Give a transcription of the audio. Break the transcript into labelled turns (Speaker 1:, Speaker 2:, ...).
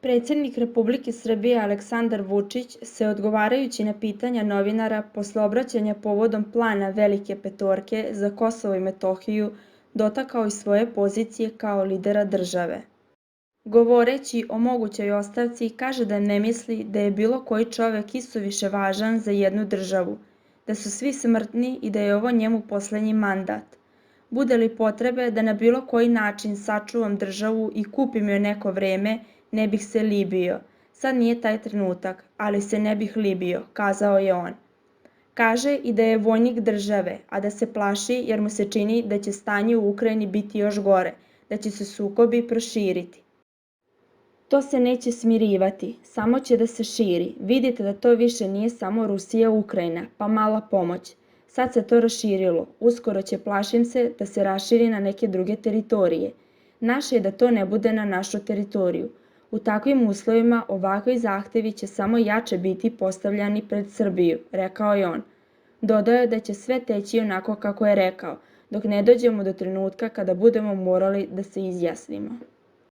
Speaker 1: Predsjednik Republike Srbije Aleksandar Vučić se odgovarajući na pitanja novinara posle obraćanja povodom plana Velike petorke za Kosovo i Metohiju dotakao i svoje pozicije kao lidera države. Govoreći o mogućoj ostavci, kaže da ne misli da je bilo koji čovek isuviše važan za jednu državu, da su svi smrtni i da je ovo njemu poslednji mandat. Bude li potrebe da na bilo koji način sačuvam državu i kupim joj neko vreme, ne bih se libio. Sad nije taj trenutak, ali se ne bih libio, kazao je on. Kaže i da je vojnik države, a da se plaši jer mu se čini da će stanje u Ukrajini biti još gore, da će se sukobi proširiti. To se neće smirivati, samo će da se širi. Vidite da to više nije samo Rusija-Ukrajina, pa mala pomoć. Sad se to raširilo. Uskoro će, plašim se, da se raširi na neke druge teritorije. Naše je da to ne bude na našu teritoriju. U takvim uslovima ovakvi zahtevi će samo jače biti postavljani pred Srbiju, rekao je on. Dodao je da će sve teći onako kako je rekao, dok ne dođemo do trenutka kada budemo morali da se izjasnimo.